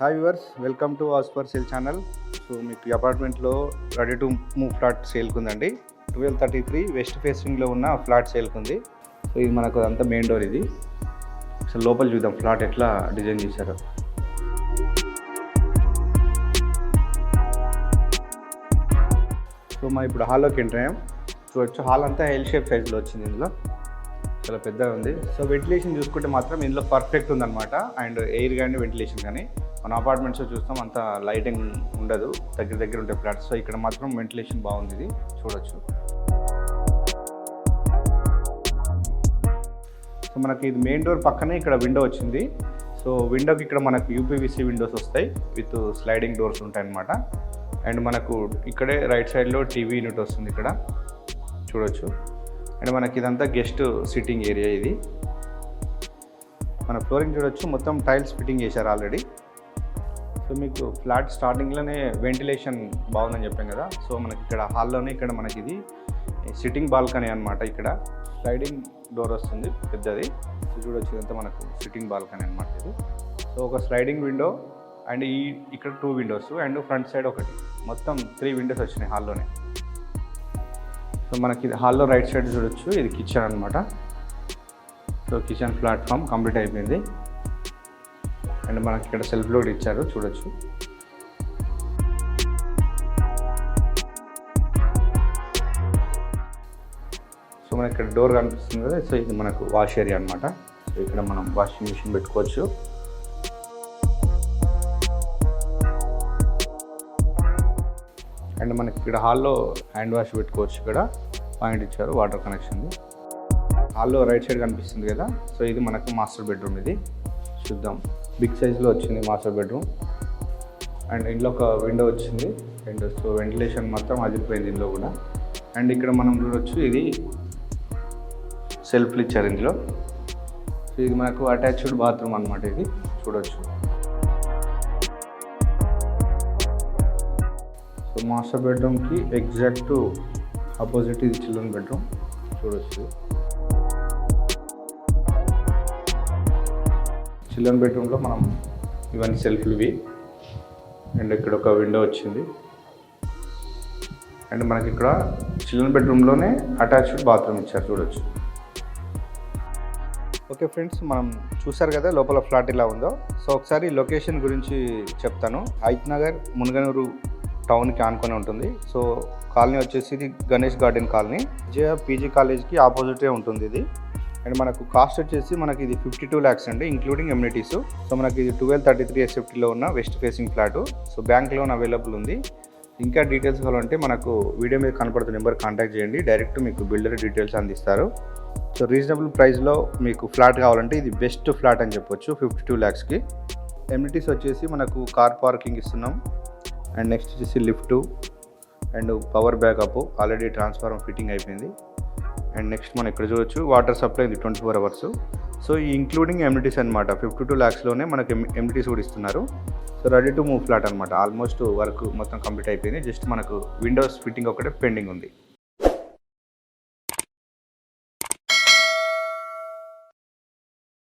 Hi viewers, welcome to house for sale channel. So మీకు అపార్ట్మెంట్లో ready to move flat సేల్కి ఉందండి. 1233 west ఫేసింగ్లో ఉన్న ఫ్లాట్ సేల్కి ఉంది. సో ఇది మనకు అంతా మెయిన్ డోర్. ఇది సో లోపల చూద్దాం ఫ్లాట్ ఎట్లా డిజైన్ చేశారో. సో మనం ఇప్పుడు హాల్లోకి ఎంటర్ అయ్యాం. చూడొచ్చు హాల్ అంతా ఎల్ షేప్ సైజ్లో వచ్చింది. ఇందులో చాలా పెద్దగా ఉంది. సో వెంటిలేషన్ చూసుకుంటే మాత్రం ఇందులో పర్ఫెక్ట్ ఉందన్నమాట. అండ్ ఎయిర్ కానీ వెంటిలేషన్ కానీ మన అపార్ట్మెంట్స్లో చూస్తాం అంత లైటింగ్ ఉండదు, దగ్గర ఉంటాయి ఫ్లాట్స్. సో ఇక్కడ మాత్రం వెంటిలేషన్ బాగుంది. ఇది చూడొచ్చు. సో మనకి ఇది మెయిన్ డోర్ పక్కనే ఇక్కడ విండో వచ్చింది. సో విండోకి ఇక్కడ మనకు యూపీవీసీ విండోస్ వస్తాయి విత్ స్లైడింగ్ డోర్స్ ఉంటాయి అన్నమాట. అండ్ మనకు ఇక్కడే రైట్ సైడ్లో టీవీ యూనిట్ వస్తుంది ఇక్కడ చూడొచ్చు. అండ్ మనకి ఇదంతా గెస్ట్ సిట్టింగ్ ఏరియా. ఇది మన ఫ్లోరింగ్ చూడొచ్చు, మొత్తం టైల్స్ ఫిట్టింగ్ చేశారు ఆల్రెడీ. సో మీకు ఫ్లాట్ స్టార్టింగ్లోనే వెంటిలేషన్ బాగుందని చెప్పాం కదా. సో మనకి ఇక్కడ హాల్లోనే ఇక్కడ మనకి ఇది సిట్టింగ్ బాల్కనీ అనమాట. ఇక్కడ స్లైడింగ్ డోర్ వస్తుంది పెద్దది. సో చూడొచ్చు ఇదంతా మనకు సిట్టింగ్ బాల్కనీ అనమాట ఇది. సో ఒక స్లైడింగ్ విండో అండ్ ఇక్కడ 2 విండోస్ అండ్ ఫ్రంట్ సైడ్ ఒకటి, మొత్తం 3 విండోస్ వచ్చినాయి హాల్లోనే. సో మనకి ఇది హాల్లో రైట్ సైడ్ చూడొచ్చు, ఇది కిచెన్ అనమాట. సో కిచెన్ ప్లాట్ఫామ్ కంప్లీట్ అయిపోయింది. అండ్ మనకి ఇక్కడ సెల్ఫ్ లోడ్ ఇచ్చారు చూడొచ్చు. సో మనకి ఇక్కడ డోర్ కనిపిస్తుంది కదా. సో ఇది మనకు వాష్ ఏరియా అనమాట. సో ఇక్కడ మనం వాషింగ్ మిషన్ పెట్టుకోవచ్చు. అండ్ మనకి ఇక్కడ హాల్లో హ్యాండ్ వాష్ పెట్టుకోవచ్చు. ఇక్కడ పాయింట్ ఇచ్చారు వాటర్ కనెక్షన్ది. హాల్లో రైట్ సైడ్ కనిపిస్తుంది కదా. సో ఇది మనకు మాస్టర్ బెడ్రూమ్. ఇది చూద్దాం. బిగ్ సైజ్లో వచ్చింది మాస్టర్ బెడ్రూమ్. అండ్ ఇంట్లో ఒక విండో వచ్చింది. అండ్ సో వెంటిలేషన్ మొత్తం అదిరిపోయింది ఇందులో కూడా. అండ్ ఇక్కడ మనం చూడొచ్చు ఇది సెల్ఫ్లు ఇచ్చారు ఇందులో. సో ఇది మనకు అటాచ్డ్ బాత్రూమ్ అనమాట. ఇది చూడొచ్చు. సో మాస్టర్ బెడ్రూమ్కి ఎగ్జాక్ట్ ఆపోజిట్ ఇది చిల్డ్రన్ బెడ్రూమ్ చూడొచ్చు. చిల్డ్రన్ బెడ్రూమ్లో మనం ఇవన్నీ సెల్ఫ్లు ఇవి. అండ్ ఇక్కడ ఒక విండో వచ్చింది. అండ్ మనకి ఇక్కడ చిల్డ్రన్ బెడ్రూమ్లోనే అటాచ్డ్ బాత్రూమ్ ఇచ్చారు చూడొచ్చు. ఓకే ఫ్రెండ్స్, మనం చూసారు కదా లోపల ఫ్లాట్ ఇలా ఉందో. సో ఒకసారి లొకేషన్ గురించి చెప్తాను. హైత్ నగర్ మునగనూరు టౌన్కి ఆనుకొని ఉంటుంది. సో కాలనీ వచ్చేసి ఇది Ganesh garden colony. JR PG కాలేజ్కి ఆపోజిటే ఉంటుంది ఇది. అండ్ మనకు కాస్ట్ వచ్చేసి మనకి ఇది 52 lakhs అండి, ఇంక్లూడింగ్ ఎమ్యూనిటీస్. సో మనకి ఇది 1233 SFTలో ఉన్న west facing flat. So bank loan available ఉంది. ఇంకా డీటెయిల్స్ కావాలంటే మనకు వీడియో మీద కనపడుతున్న నెంబర్ కాంటాక్ట్ చేయండి. డైరెక్ట్ మీకు బిల్డర్ డీటెయిల్స్ అందిస్తారు. సో రీజనబుల్ ప్రైస్లో మీకు ఫ్లాట్ కావాలంటే ఇది బెస్ట్ ఫ్లాట్ అని చెప్పొచ్చు 52 lakhsకి. ఎమ్యూనిటీస్ వచ్చేసి మనకు కార్ పార్కింగ్ ఇస్తున్నాం. అండ్ నెక్స్ట్ వచ్చేసి lift and power backup, already transformer fitting అయిపోయింది. అండ్ నెక్స్ట్ మనం ఇక్కడ చూడొచ్చు వాటర్ సప్లై ఉంది 24 hours. సో ఈ ఇంక్లూడింగ్ ఎమ్యూనిటీస్ అనమాట. 52 lakhsలోనే మనకి ఎమ్యూనిటీస్ కూడా ఇస్తున్నారు. So ready to move flat అనమాట. ఆల్మోస్ట్ వర్క్ మొత్తం కంప్లీట్ అయిపోయింది. జస్ట్ మనకు విండోస్ ఫిట్టింగ్ ఒకటే పెండింగ్ ఉంది.